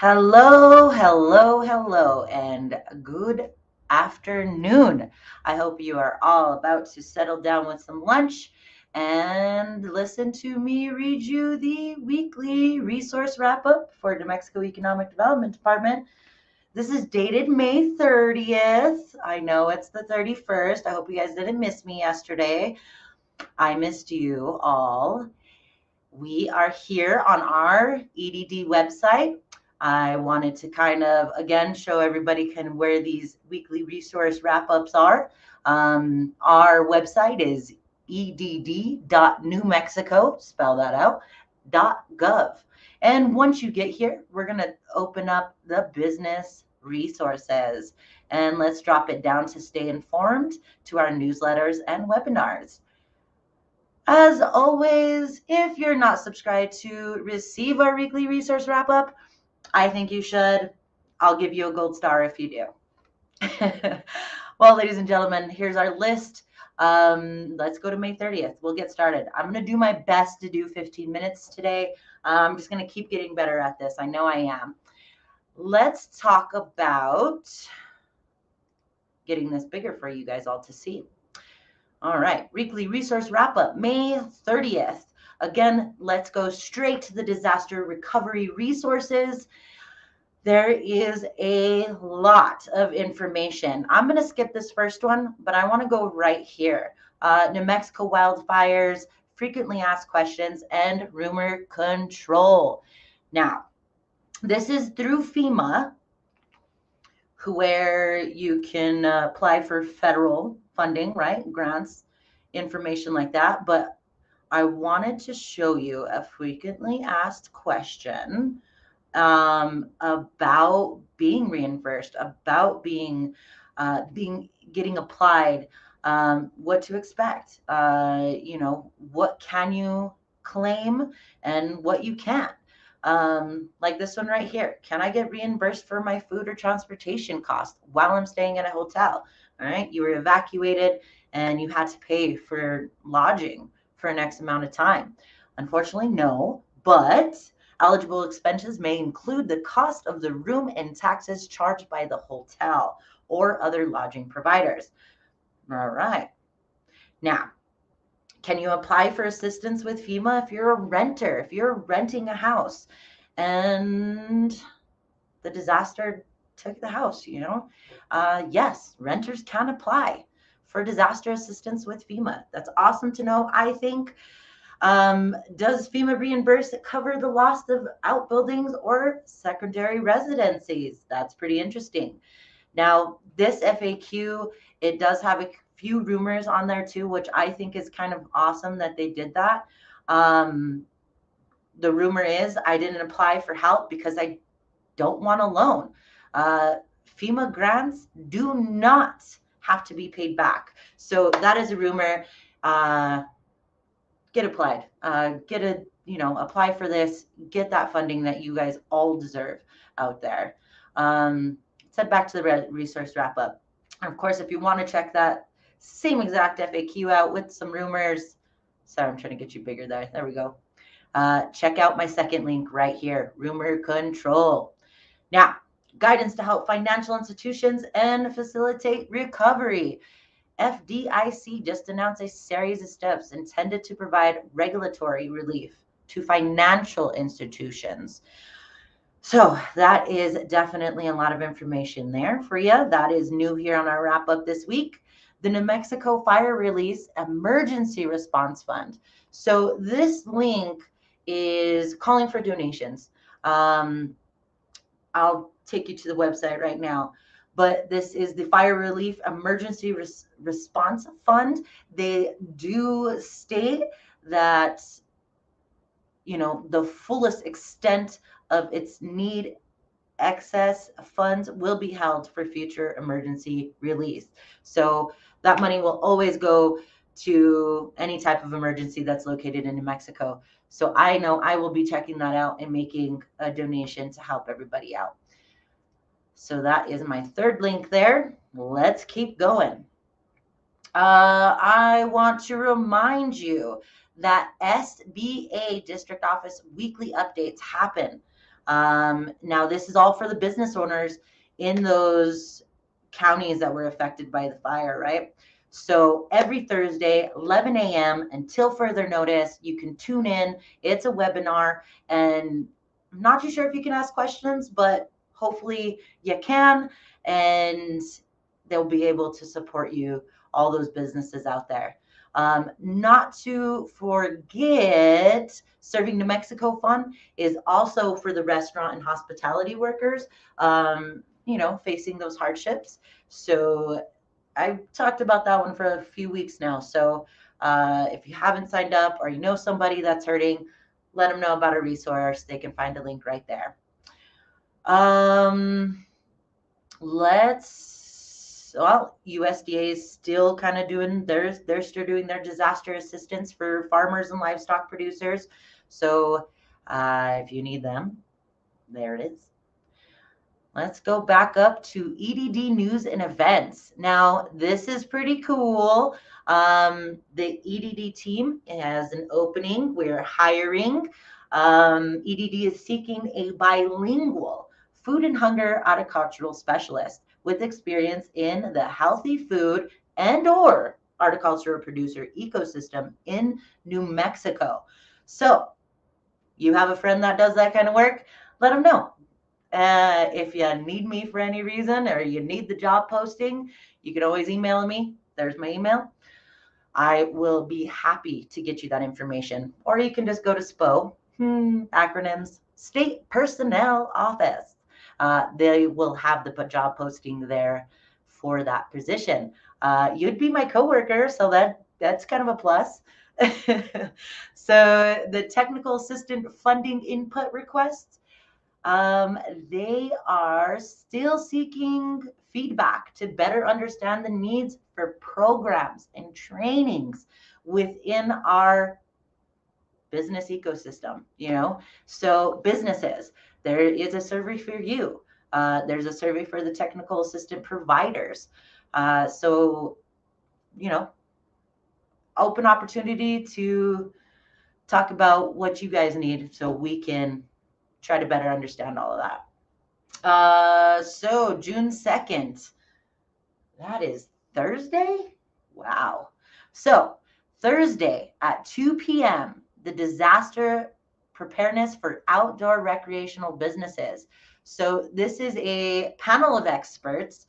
Hello, hello, hello, and good afternoon. I hope you are all about to settle down with some lunch and listen to me read you the weekly resource wrap up for New Mexico Economic Development Department. This is dated May 30th. I know it's the 31st. I hope you guys didn't miss me yesterday. I missed you all. We are here on our EDD website. I wanted to kind of, again, show everybody kind of where these weekly resource wrap-ups are. Our website is edd.newmexico, spell that out, .gov. And once you get here, we're going to open up the business resources. And let's drop it down to stay informed to our newsletters and webinars. As always, if you're not subscribed to receive our weekly resource wrap up, I think you should. I'll give you a gold star if you do. Well, ladies and gentlemen, here's our list. Let's go to May 30th. We'll get started. I'm going to do my best to do 15 minutes today. I'm just going to keep getting better at this. I know I am. Let's talk about getting this bigger for you guys all to see. All right, weekly resource wrap up, May 30th. Again, let's go straight to the disaster recovery resources. There is a lot of information. I'm going to skip this first one, but I want to go right here. New Mexico wildfires, frequently asked questions, and rumor control. Now, this is through FEMA, where you can apply for federal funding, right? Grants, information like that. But I wanted to show you a frequently asked question about being reimbursed, about getting applied, what to expect, what can you claim and what you can't. Like this one right here. Can I get reimbursed for my food or transportation costs while I'm staying at a hotel? All right. You were evacuated and you had to pay for lodging for an X amount of time. Unfortunately, no, but eligible expenses may include the cost of the room and taxes charged by the hotel or other lodging providers. All right. Now, can you apply for assistance with FEMA if you're a renter, if you're renting a house and the disaster took the house, yes, renters can apply for disaster assistance with FEMA. That's awesome to know, I think. Does FEMA reimburse cover the loss of outbuildings or secondary residencies? That's pretty interesting. Now, this FAQ, it does have a few rumors on there too, which I think is kind of awesome that they did that. The rumor is I didn't apply for help because I don't want a loan. FEMA grants do not have to be paid back. So that is a rumor. Get applied. Apply for this. Get that funding that you guys all deserve out there. Let's head back to the resource wrap up. And of course, if you want to check that same exact FAQ out with some rumors, sorry, I'm trying to get you bigger there. There we go. Check out my second link right here, rumor control. Now, guidance to help financial institutions and facilitate recovery. FDIC just announced a series of steps intended to provide regulatory relief to financial institutions. So that is definitely a lot of information there for you. That is new here on our wrap up this week. The New Mexico Fire Release Emergency Response Fund. So this link is calling for donations. I'll take you to the website right now. But this is the Fire Relief Emergency Response Fund. They do state that, the fullest extent of its need excess funds will be held for future emergency release. So that money will always go to any type of emergency that's located in New Mexico. So I know I will be checking that out and making a donation to help everybody out. So that is my third link there. Let's keep going. I want to remind you that SBA district office weekly updates happen Now, this is all for the business owners in those counties that were affected by the fire, right? So every Thursday, 11 a.m. until further notice, you can tune in. It's a webinar, and I'm not too sure if you can ask questions, but hopefully you can, and they'll be able to support you, all those businesses out there. Not to forget, Serving New Mexico Fund is also for the restaurant and hospitality workers, facing those hardships. So I talked about that one for a few weeks now. So if you haven't signed up or you know somebody that's hurting, let them know about a resource. They can find a link right there. USDA is still kind of doing they're still doing their disaster assistance for farmers and livestock producers. So if you need them, there it is. Let's go back up to EDD News and Events. Now, this is pretty cool. The EDD team has an opening. We're hiring. EDD is seeking a bilingual food and hunger horticultural specialist with experience in the healthy food and or horticultural producer ecosystem in New Mexico. So you have a friend that does that kind of work, let them know. If you need me for any reason or you need the job posting, you can always email me. There's my email. I will be happy to get you that information. Or you can just go to SPO, acronyms, State Personnel Office. They will have the job posting there for that position. You'd be my coworker, so that's kind of a plus. So the technical assistant funding input requests, they are still seeking feedback to better understand the needs for programs and trainings within our business ecosystem, So businesses, there is a survey for you. There's a survey for the technical assistant providers. So, open opportunity to talk about what you guys need so we can try to better understand all of that. So June 2nd, that is Thursday? Wow. So Thursday at 2 p.m., the disaster preparedness for outdoor recreational businesses. So this is a panel of experts.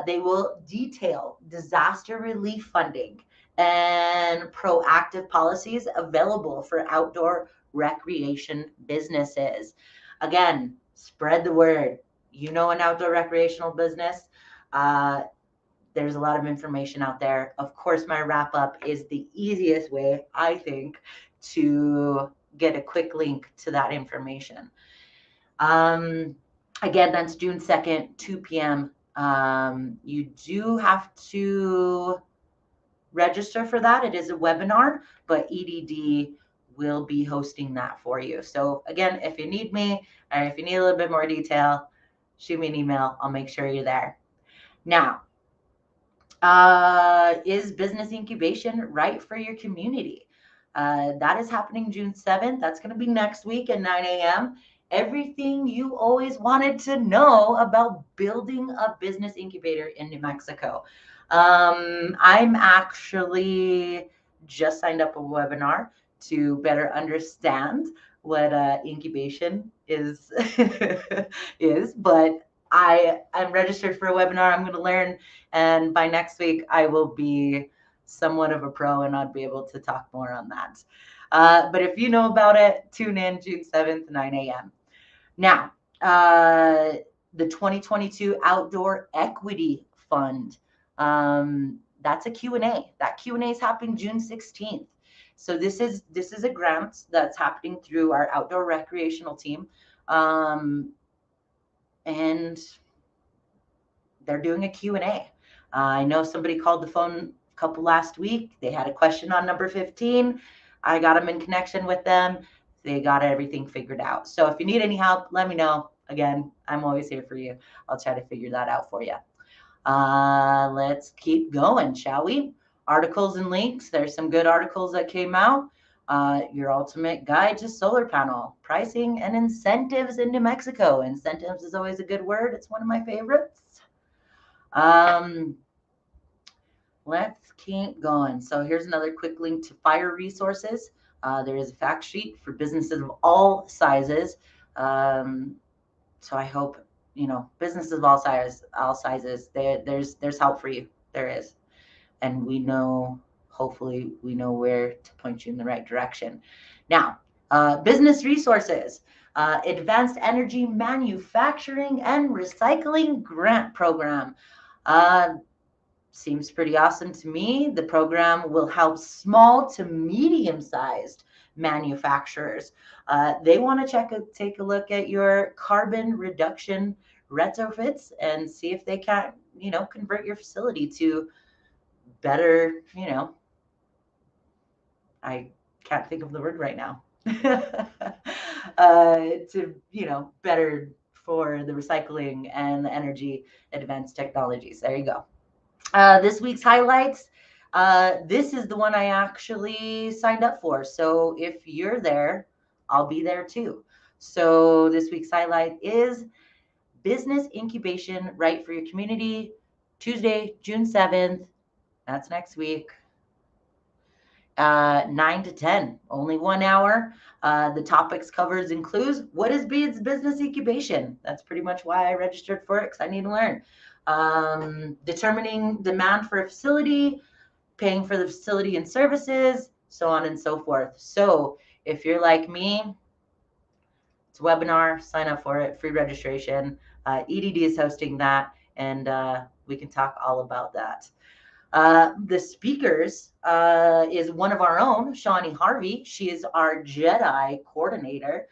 They will detail disaster relief funding and proactive policies available for outdoor recreation businesses. Again, spread the word. An outdoor recreational business. There's a lot of information out there. Of course, my wrap up is the easiest way, I think, to get a quick link to that information. Again, that's June 2nd, 2 p.m. You do have to register for that. It is a webinar, but EDD will be hosting that for you. So again, if you need me or if you need a little bit more detail, shoot me an email. I'll make sure you're there. Now, is business incubation right for your community? That is happening June 7th. That's going to be next week at 9 a.m. Everything you always wanted to know about building a business incubator in New Mexico. I'm actually just signed up a webinar to better understand what incubation is, but I'm registered for a webinar. I'm going to learn, and by next week, I will be somewhat of a pro, and I'll be able to talk more on that. But if you know about it, tune in June 7th, 9 a.m. Now, the 2022 Outdoor Equity Fund, that's a Q&A. That Q&A is happening June 16th. So this is a grant that's happening through our outdoor recreational team. And they're doing a Q&A. I know somebody called the phone a couple last week. They had a question on number 15. I got them in connection with them. They got everything figured out. So if you need any help, let me know. Again, I'm always here for you. I'll try to figure that out for you. Let's keep going, shall we? Articles and links. There's some good articles that came out. Your ultimate guide to solar panel pricing and incentives in New Mexico. Incentives is always a good word. It's one of my favorites. Let's keep going. So here's another quick link to fire resources. There is a fact sheet for businesses of all sizes. So I hope, businesses of all sizes, there's help for you. There is. And hopefully we know where to point you in the right direction. Now, business resources, Advanced Energy Manufacturing and Recycling Grant Program. Seems pretty awesome to me. The program will help small to medium-sized manufacturers. They want to take a look at your carbon reduction retrofits and see if they can, convert your facility to better, I can't think of the word right now. Better for the recycling and the energy advanced technologies. There you go. This week's highlights. This is the one I actually signed up for. So if you're there, I'll be there too. So this week's highlight is Business Incubation Right for Your Community, Tuesday, June 7th. That's next week. 9 to 10, only 1 hour. The topics covers includes what is business incubation. That's pretty much why I registered for it, because I need to learn. Determining demand for a facility, paying for the facility and services, so on and so forth. So if you're like me, it's a webinar, sign up for it, free registration. EDD is hosting that, and we can talk all about that. The speakers is one of our own, Shawnee Harvey. She is our Jedi coordinator.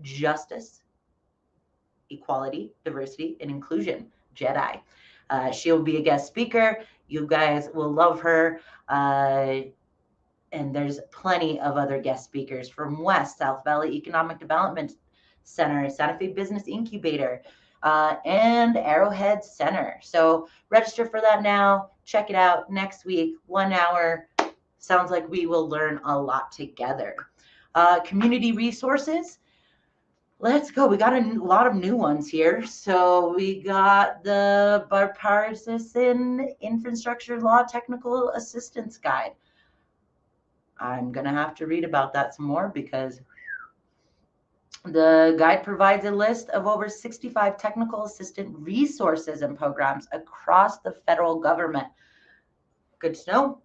Justice, equality, diversity, and inclusion, Jedi. She'll be a guest speaker. You guys will love her. And there's plenty of other guest speakers from West, South Valley Economic Development Center, Santa Fe Business Incubator, and Arrowhead Center. So register for that now. Check it out next week, 1 hour. Sounds like we will learn a lot together. Community resources. Let's go. We got a lot of new ones here. So we got the Bipartisan Infrastructure Law Technical Assistance Guide. I'm going to have to read about that some more because the guide provides a list of over 65 technical assistant resources and programs across the federal government. Good to know.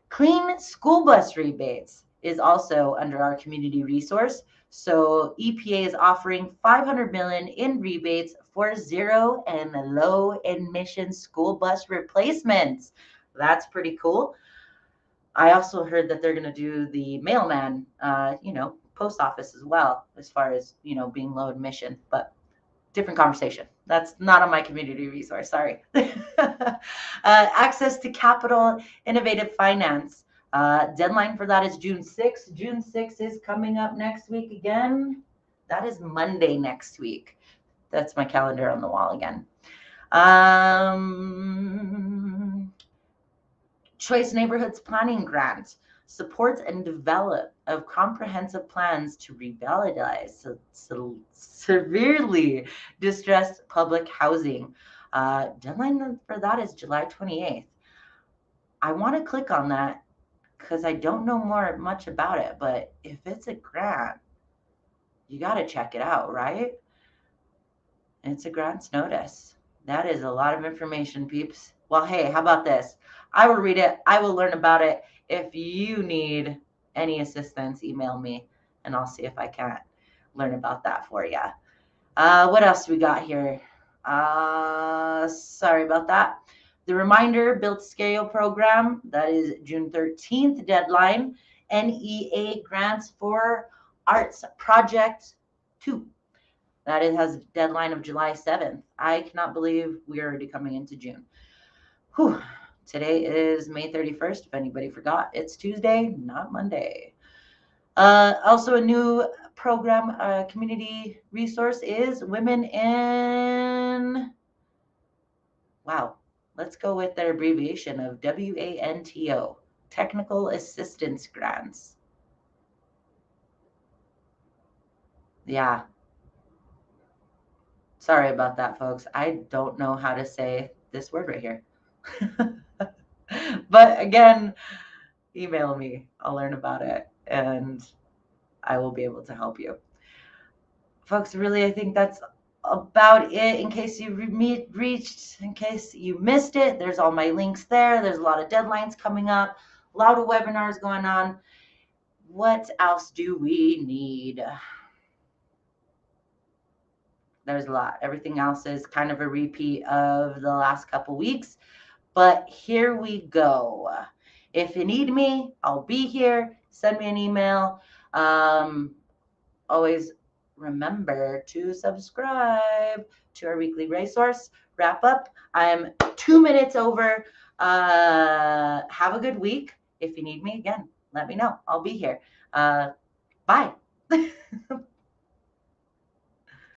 Clean school bus rebates is also under our community resource. So EPA is offering $500 million in rebates for zero and low emission school bus replacements. That's pretty cool. I also heard that they're going to do the mailman, post office as well, as far as, being low emission, but different conversation. That's not on my community resource. Sorry. Access to capital, innovative finance. Deadline for that is June 6th. June 6th is coming up next week again. That is Monday next week. That's my calendar on the wall again. Choice Neighborhoods Planning Grant supports and develop of comprehensive plans to revitalize severely distressed public housing. Deadline for that is July 28th. I want to click on that because I don't know much about it, but if it's a grant, you got to check it out, right? It's a grants notice. That is a lot of information, peeps. Well, hey, how about this? I will read it. I will learn about it. If you need any assistance, email me, and I'll see if I can't learn about that for you. What else we got here? Sorry about that. The Reminder Build Scale program, that is June 13th deadline. NEA grants for Arts Project 2. That it has a deadline of July 7th. I cannot believe we're already coming into June. Whew. Today is May 31st. If anybody forgot, it's Tuesday, not Monday. Also, a new program, community resource is Women in... Wow. Let's go with their abbreviation of WANTO, Technical Assistance Grants. Yeah. Sorry about that, folks. I don't know how to say this word right here. But again, email me. I'll learn about it and I will be able to help you. Folks, really, I think that's about it. In case you in case you missed it, there's all my links there. There's a lot of deadlines coming up, a lot of webinars going on. What else do we need? There's a lot. Everything else is kind of a repeat of the last couple weeks, but here we go. If you need me, I'll be here. Send me an email. Always remember to subscribe to our weekly resource wrap up. I'm 2 minutes over. Have a good week. If you need me again, let me know. I'll be here. Bye.